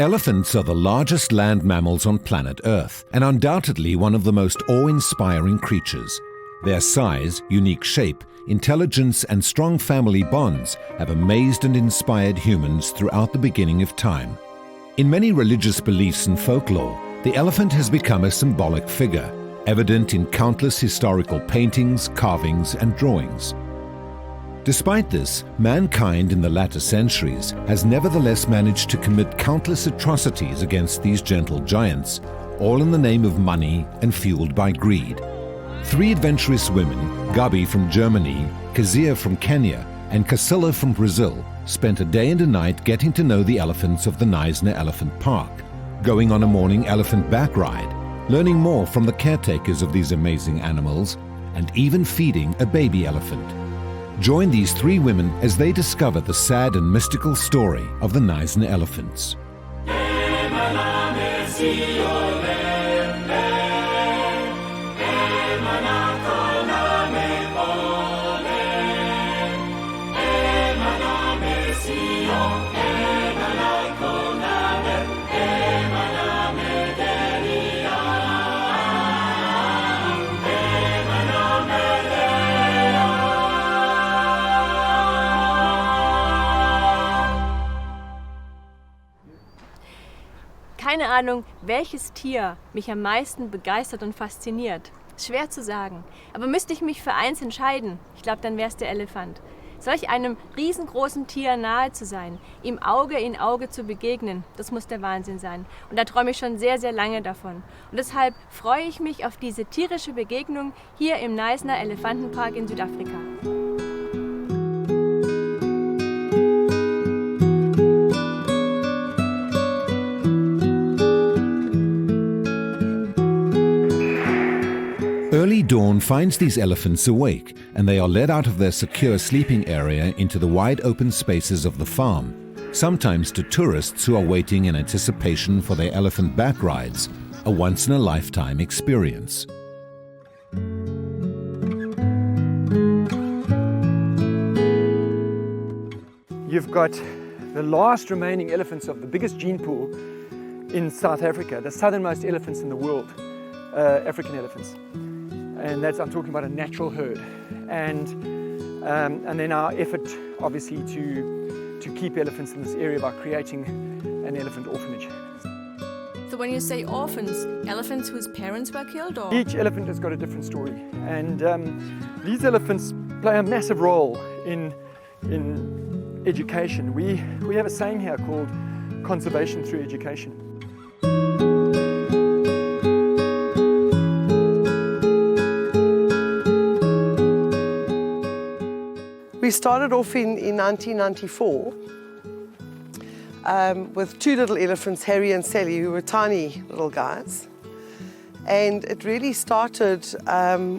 Elephants are the largest land mammals on planet Earth and undoubtedly one of the most awe-inspiring creatures. Their size, unique shape, intelligence and strong family bonds have amazed and inspired humans throughout the beginning of time. In many religious beliefs and folklore, the elephant has become a symbolic figure, evident in countless historical paintings, carvings and drawings. Despite this, mankind in the latter centuries has nevertheless managed to commit countless atrocities against these gentle giants, all in the name of money and fueled by greed. 3 adventurous women, Gabi from Germany, Kazia from Kenya, and Casilla from Brazil, spent a day and a night getting to know the elephants of the Knysna Elephant Park, going on a morning elephant back ride, learning more from the caretakers of these amazing animals, and even feeding a baby elephant. Join these 3 women as they discover the sad and mystical story of the Knysna elephants. Keine Ahnung, welches Tier mich am meisten begeistert und fasziniert. Schwer zu sagen. Aber müsste ich mich für eins entscheiden, ich glaube, dann wäre es der Elefant. Solch einem riesengroßen Tier nahe zu sein, ihm Auge in Auge zu begegnen, das muss der Wahnsinn sein. Und da träume ich schon sehr, sehr lange davon. Und deshalb freue ich mich auf diese tierische Begegnung hier im Knysna Elefantenpark in Südafrika. Early dawn finds these elephants awake, and they are led out of their secure sleeping area into the wide open spaces of the farm, sometimes to tourists who are waiting in anticipation for their elephant back rides, a once-in-a-lifetime experience. You've got the last remaining elephants of the biggest gene pool in South Africa, the southernmost elephants in the world, African elephants. And that's, I'm talking about a natural herd. And then our effort, obviously, to keep elephants in this area by creating an elephant orphanage. So when you say orphans, elephants whose parents were killed, or? Each elephant has got a different story. And these elephants play a massive role in education. We have a saying here called conservation through education. We started off in 1994 with 2 little elephants, Harry and Sally, who were tiny little guys. And it really started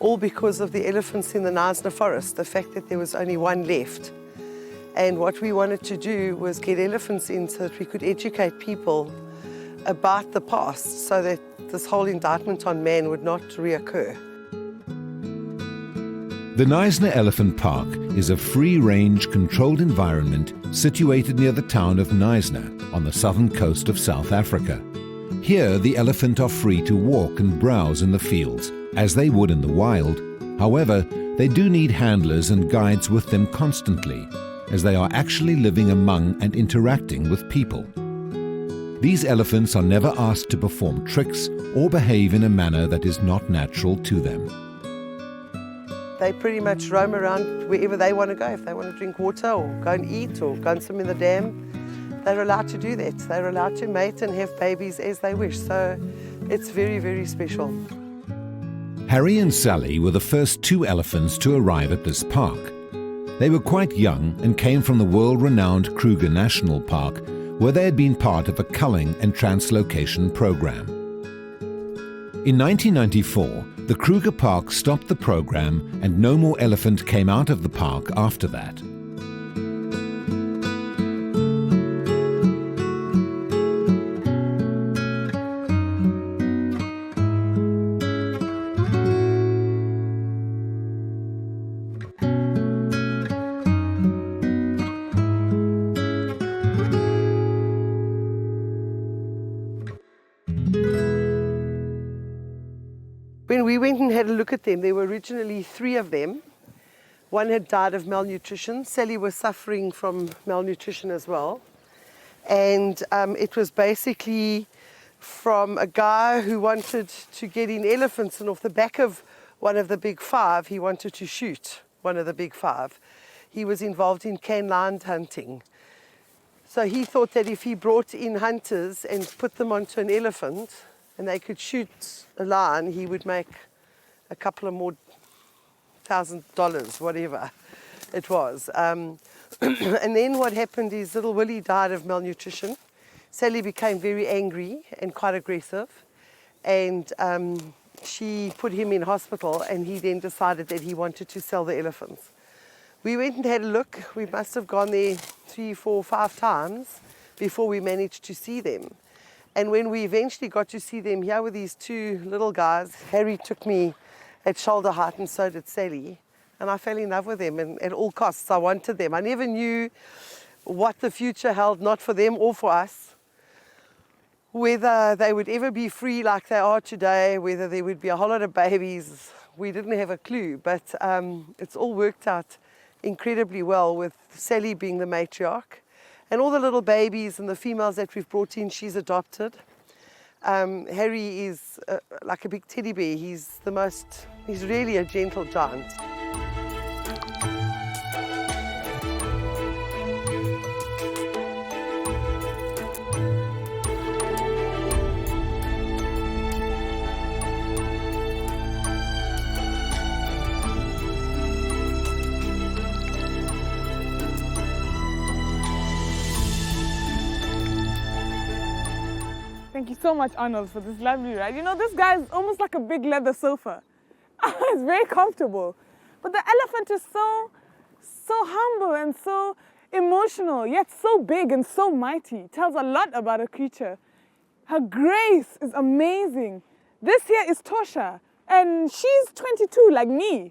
all because of the elephants in the Knysna forest, the fact that there was only 1 left. And what we wanted to do was get elephants in so that we could educate people about the past so that this whole indictment on man would not reoccur. The Knysna Elephant Park is a free-range, controlled environment situated near the town of Knysna on the southern coast of South Africa. Here, the elephant are free to walk and browse in the fields, as they would in the wild. However, they do need handlers and guides with them constantly, as they are actually living among and interacting with people. These elephants are never asked to perform tricks or behave in a manner that is not natural to them. They pretty much roam around wherever they want to go. If they want to drink water or go and eat or go and swim in the dam, they're allowed to do that. They're allowed to mate and have babies as they wish. So it's very, very special. Harry and Sally were the first 2 elephants to arrive at this park. They were quite young and came from the world-renowned Kruger National Park, where they had been part of a culling and translocation program. In 1994, the Kruger Park stopped the program and no more elephant came out of the park after that. we went and had a look at them. There were originally 3 of them. One had died of malnutrition. Sally was suffering from malnutrition as well. And it was basically from a guy who wanted to get in elephants, and off the back of one of the big 5, he wanted to shoot one of the big 5. He was involved in cane lion hunting. So he thought that if he brought in hunters and put them onto an elephant and they could shoot a lion, he would make a couple of more $1,000, whatever it was. And then what happened is little Willie died of malnutrition. Sally became very angry and quite aggressive, and she put him in hospital, and he then decided that he wanted to sell the elephants. We went and had a look. We must have gone there 3, 4, 5 times before we managed to see them. And when we eventually got to see them, here were these 2 little guys. Harry took me at shoulder height, and so did Sally. And I fell in love with them, and at all costs I wanted them. I never knew what the future held, not for them or for us. Whether they would ever be free like they are today, whether there would be a whole lot of babies, we didn't have a clue. But it's all worked out incredibly well, with Sally being the matriarch. And all the little babies and the females that we've brought in, she's adopted. Harry is like a big teddy bear. He's really a gentle giant. Thank you so much, Arnold, for this lovely ride. You know, this guy is almost like a big leather sofa. It's very comfortable. But the elephant is so humble and so emotional, yet so big and so mighty. It tells a lot about a creature. Her grace is amazing. This here is Tosha, and she's 22, like me.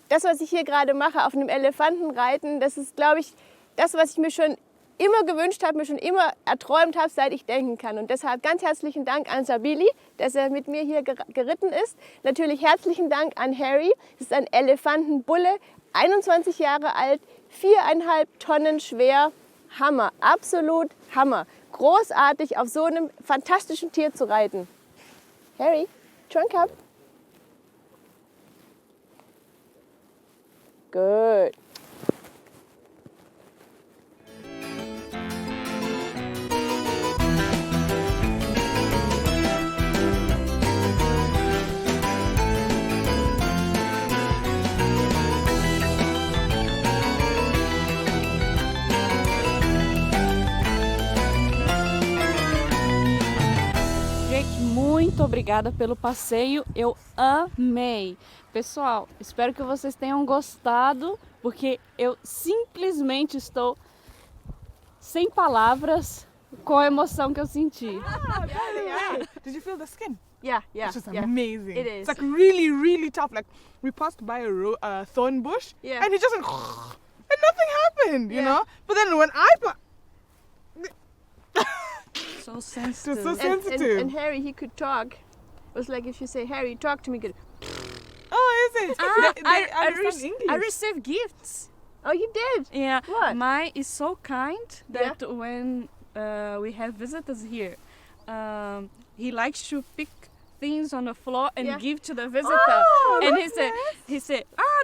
Das, was ich hier gerade mache, auf einem Elefanten reiten, das ist, glaube ich, das, was ich mir schon immer gewünscht habe, mir schon immer erträumt habe, seit ich denken kann. Und deshalb ganz herzlichen Dank an Sabili, dass er mit mir hier geritten ist. Natürlich herzlichen Dank an Harry. Das ist ein Elefantenbulle, 21 Jahre alt, 4,5 Tonnen schwer. Hammer, absolut Hammer. Großartig, auf so einem fantastischen Tier zu reiten. Harry, trunk up. Good. Muito obrigada pelo passeio, eu amei. Pessoal, espero que vocês tenham gostado, porque eu simplesmente estou sem palavras com a emoção que eu senti. Did you feel the skin? Yeah. It's just amazing. It is. It's like really, really tough. Like, we passed by a thorn bush, and it just went, and nothing happened, you know? But then when I... So sensitive. So sensitive. And Harry, he could talk. It was like if you say, Harry, talk to me. Good. Oh, is it? They understand English. I received gifts. Oh, you did? Yeah. What? Mai is so kind that when we have visitors here, he likes to pick things on the floor and give to the visitor. Oh, and he said,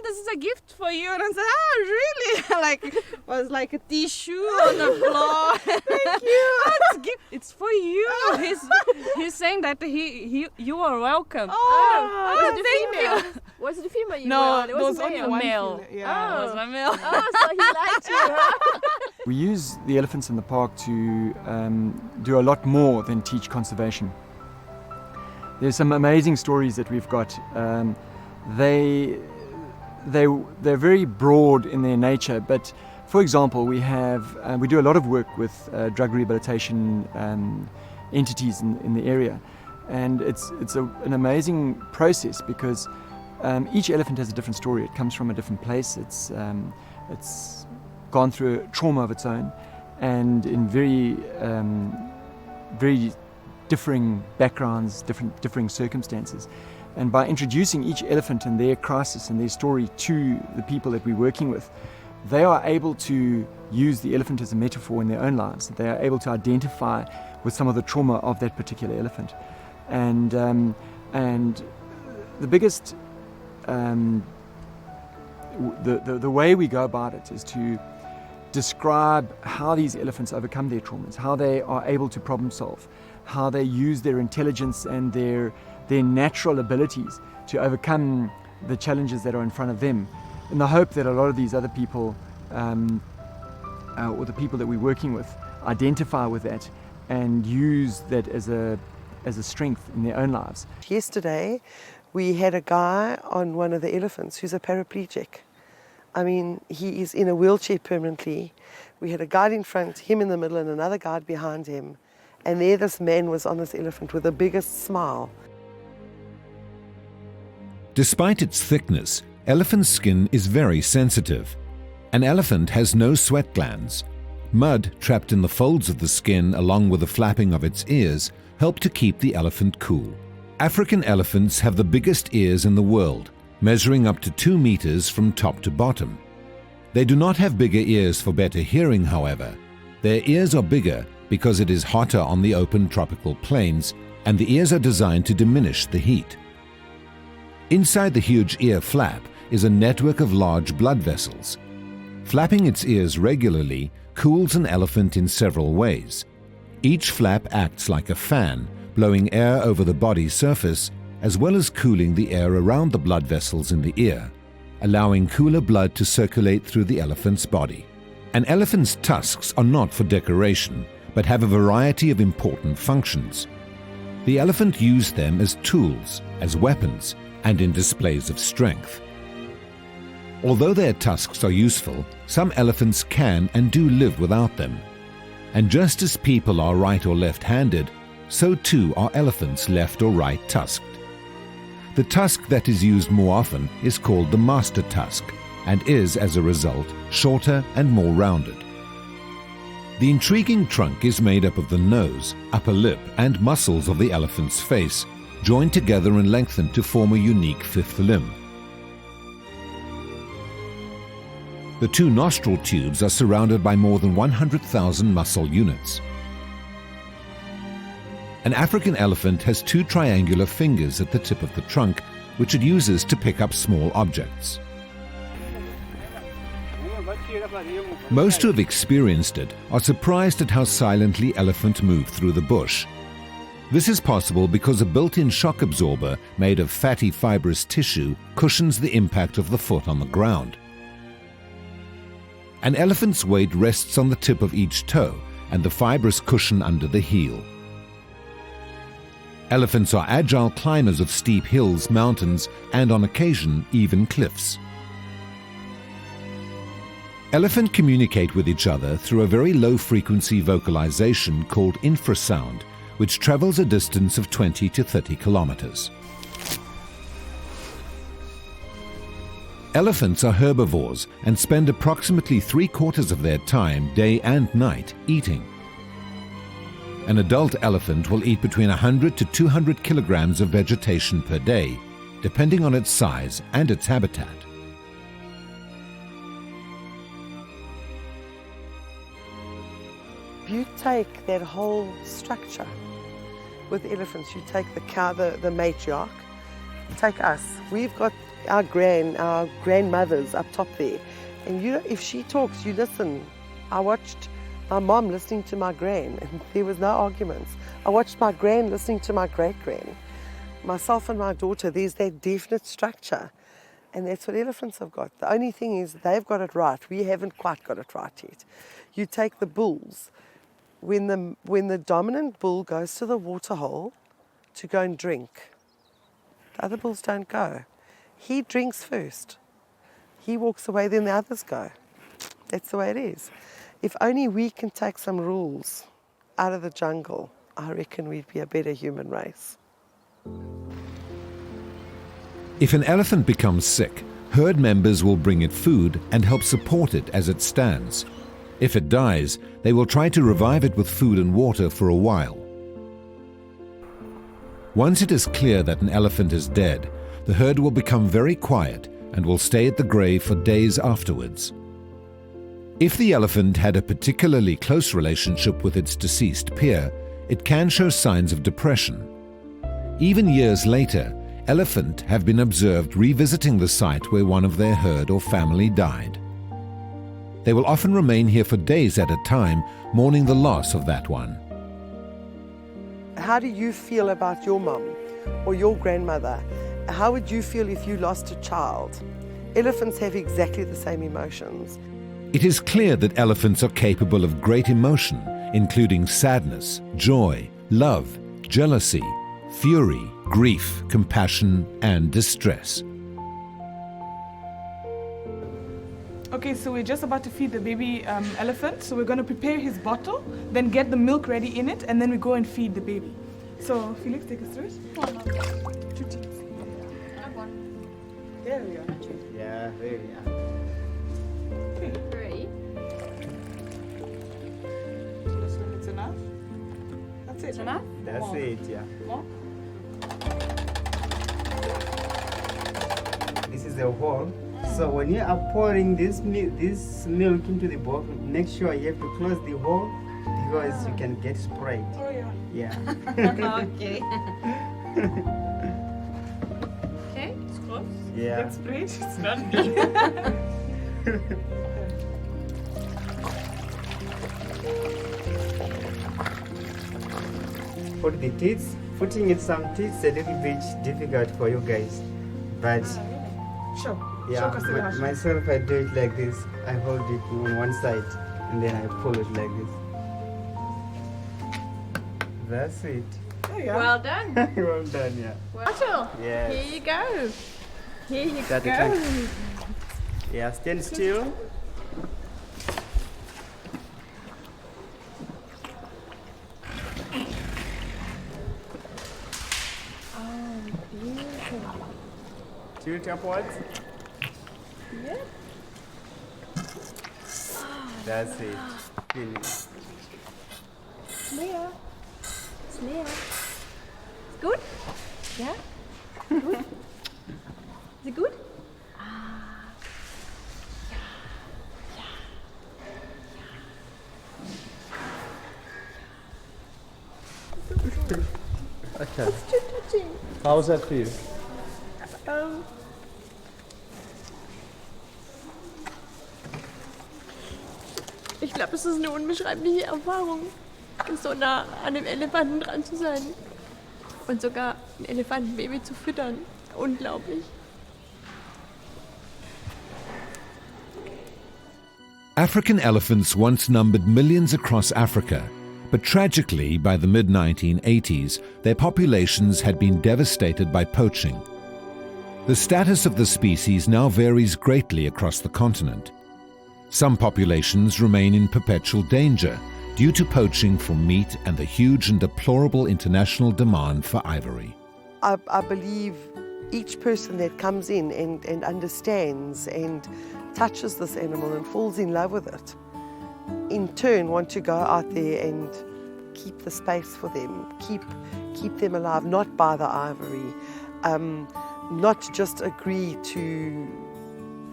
this is a gift for you. And I said, really? Like, was like a tissue on the floor. Thank you. It's for you. He's saying that you are welcome. Was it a thank female? you. Was it a female? No, it was was only male. one male. female. Yeah. It was my male. Oh, so he liked you, huh? We use the elephants in the park to do a lot more than teach conservation. There's some amazing stories that we've got. They're very broad in their nature, but for example, we do a lot of work with drug rehabilitation entities in the area, and it's an amazing process because each elephant has a different story. It comes from a different place. It's gone through a trauma of its own, and in very differing backgrounds, differing circumstances. And by introducing each elephant and their crisis and their story to the people that we're working with, they are able to use the elephant as a metaphor in their own lives. They are able to identify with some of the trauma of that particular elephant. And the biggest, the way we go about it is to describe how these elephants overcome their traumas, how they are able to problem solve, how they use their intelligence and their natural abilities to overcome the challenges that are in front of them, in the hope that a lot of these other people, or the people that we're working with, identify with that and use that as a strength in their own lives. Yesterday, we had a guy on one of the elephants who's a paraplegic. I mean, he is in a wheelchair permanently. We had a guide in front, him in the middle, and another guide behind him. And there this man was on this elephant with the biggest smile. Despite its thickness, elephant skin is very sensitive. An elephant has no sweat glands. Mud trapped in the folds of the skin along with the flapping of its ears help to keep the elephant cool. African elephants have the biggest ears in the world, measuring up to 2 meters from top to bottom. They do not have bigger ears for better hearing, however. Their ears are bigger because it is hotter on the open tropical plains, and the ears are designed to diminish the heat. Inside the huge ear flap is a network of large blood vessels. Flapping its ears regularly cools an elephant in several ways. Each flap acts like a fan, blowing air over the body surface, as well as cooling the air around the blood vessels in the ear, allowing cooler blood to circulate through the elephant's body. An elephant's tusks are not for decoration, but have a variety of important functions. The elephant used them as tools, as weapons, and in displays of strength. Although their tusks are useful, some elephants can and do live without them. And just as people are right or left-handed, so too are elephants left or right tusked. The tusk that is used more often is called the master tusk and is, as a result, shorter and more rounded. The intriguing trunk is made up of the nose, upper lip, and muscles of the elephant's face, joined together and lengthened to form a unique fifth limb. The 2 nostril tubes are surrounded by more than 100,000 muscle units. An African elephant has 2 triangular fingers at the tip of the trunk, which it uses to pick up small objects. Most who have experienced it are surprised at how silently elephants move through the bush. This is possible because a built-in shock absorber made of fatty fibrous tissue cushions the impact of the foot on the ground. An elephant's weight rests on the tip of each toe and the fibrous cushion under the heel. Elephants are agile climbers of steep hills, mountains, and on occasion even cliffs. Elephants communicate with each other through a very low-frequency vocalization called infrasound, which travels a distance of 20 to 30 kilometers. Elephants are herbivores and spend approximately 3/4 of their time, day and night, eating. An adult elephant will eat between 100 to 200 kilograms of vegetation per day, depending on its size and its habitat. You take that whole structure with elephants. You take the cow, the matriarch, take us. We've got our grandmothers up top there. And you know, if she talks, you listen. I watched my mom listening to my gran, and there was no arguments. I watched my gran listening to my great-gran. Myself and my daughter, there's that definite structure. And that's what elephants have got. The only thing is they've got it right. We haven't quite got it right yet. You take the bulls. When the dominant bull goes to the waterhole to go and drink, the other bulls don't go. He drinks first. He walks away, then the others go. That's the way it is. If only we can take some rules out of the jungle, I reckon we'd be a better human race. If an elephant becomes sick, herd members will bring it food and help support it as it stands. If it dies, they will try to revive it with food and water for a while. Once it is clear that an elephant is dead, the herd will become very quiet and will stay at the grave for days afterwards. If the elephant had a particularly close relationship with its deceased peer, it can show signs of depression. Even years later, elephant have been observed revisiting the site where one of their herd or family died. They will often remain here for days at a time, mourning the loss of that one. How do you feel about your mum or your grandmother? How would you feel if you lost a child? Elephants have exactly the same emotions. It is clear that elephants are capable of great emotion, including sadness, joy, love, jealousy, fury, grief, compassion, and distress. Okay, so we're just about to feed the baby elephant. So we're going to prepare his bottle, then get the milk ready in it, and then we go and feed the baby. So Felix, take us through it. 2 teams. There we are. Yeah, there we are. Okay. 3. Just when it's enough. That's it. Enough? That's More. it, yeah. More? This is the hole. So when you are pouring this milk into the bottle, make sure you have to close the hole because you can get sprayed. Oh yeah. Yeah. Okay. Okay, it's close. Yeah. That's great. It's not me. Put the teeth. Putting it some teeth a little bit difficult for you guys, but Sure. yeah, Show Castilla. myself I do it like this. I hold it on one side and then I pull it like this. That's it. There you are. Well done. Well done, yeah. Bottle. Yes. Here you go. Here you That go. is Yeah, stand still. Tilt upwards. Yeah. That's it. Finish. Leah. It's Leah. It's good? Yeah? Good? Is it good? Okay. How was that for you? Ich glaube, es ist eine unbeschreibliche Erfahrung, so nah an dem Elefanten dran zu sein und sogar ein Elefantenbaby zu füttern. Unglaublich. African elephants once numbered millions across Africa, but tragically, by the mid-1980s, their populations had been devastated by poaching. The status of the species now varies greatly across the continent. Some populations remain in perpetual danger due to poaching for meat and the huge and deplorable international demand for ivory. I believe each person that comes in and understands and touches this animal and falls in love with it, in turn want to go out there and keep the space for them, keep them alive, not buy the ivory, not just agree to,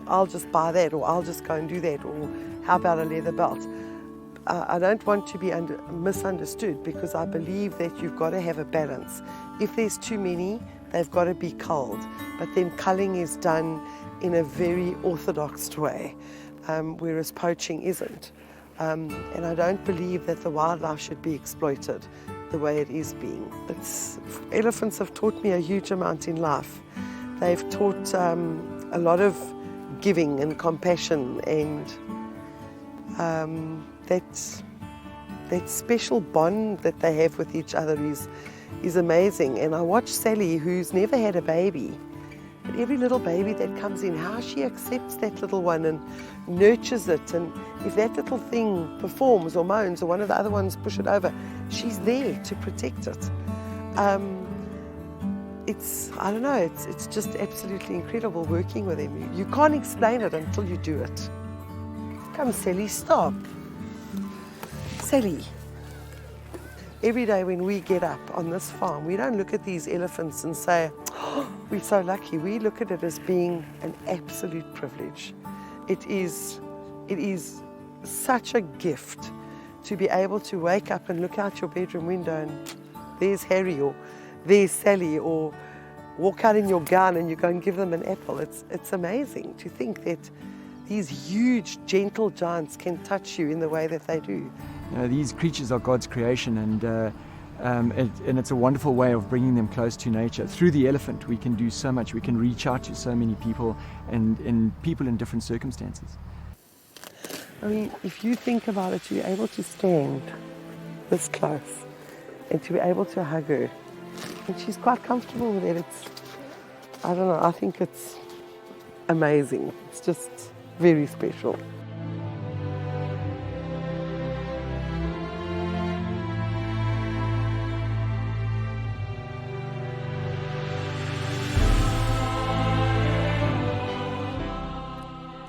I'll just buy that, or I'll just go and do that, or how about a leather belt? I don't want to be misunderstood, because I believe that you've got to have a balance. If there's too many, they've got to be culled, but then culling is done in a very orthodox way, whereas poaching isn't. And I don't believe that the wildlife should be exploited the way it is being. Elephants have taught me a huge amount in life. They've taught a lot of giving and compassion, and that special bond that they have with each other is amazing. And I watch Sally, who's never had a baby, but every little baby that comes in, how she accepts that little one and nurtures it, and if that little thing performs or moans or one of the other ones push it over, she's there to protect it. I don't know, it's just absolutely incredible working with them. You can't explain it until you do it. Come, Sally, stop. Sally. every day when we get up on this farm, we don't look at these elephants and say, oh, we're so lucky. We look at it as being an absolute privilege. It is such a gift to be able to wake up and look out your bedroom window and there's Harry or there's Sally, or walk out in your gown and you go and give them an apple. It's amazing to think that these huge, gentle giants can touch you in the way that they do. These creatures are God's creation, and it's a wonderful way of bringing them close to nature. Through the elephant, we can do so much. We can reach out to so many people and people in different circumstances. I mean, if you think about it, to be able to stand this close and to be able to hug her, and she's quite comfortable with it. I don't know, I think it's amazing. It's just very special.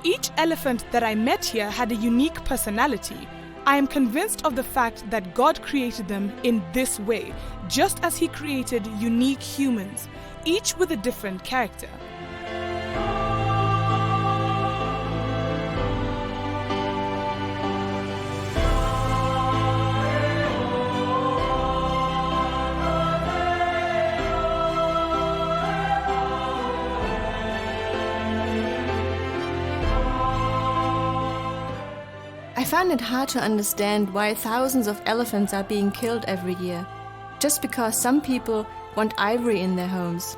Each elephant that I met here had a unique personality. I am convinced of the fact that God created them in this way, just as He created unique humans, each with a different character. I find it hard to understand why thousands of elephants are being killed every year, just because some people want ivory in their homes.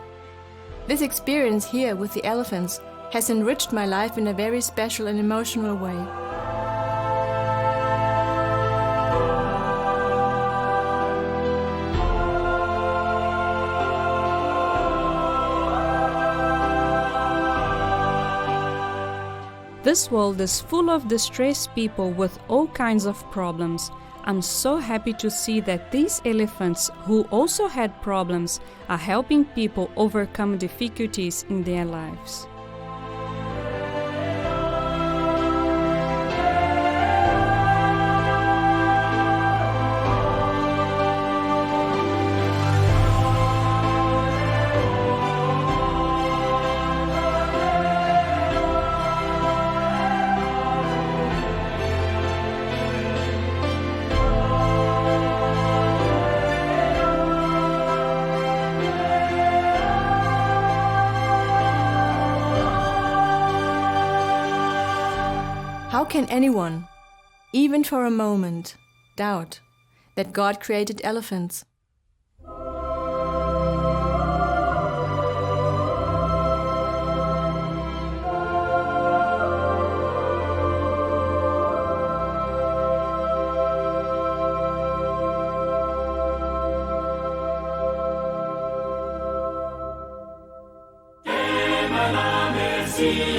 This experience here with the elephants has enriched my life in a very special and emotional way. This world is full of distressed people with all kinds of problems. I'm so happy to see that these elephants, who also had problems, are helping people overcome difficulties in their lives. How can anyone, even for a moment, doubt that God created elephants? Merci.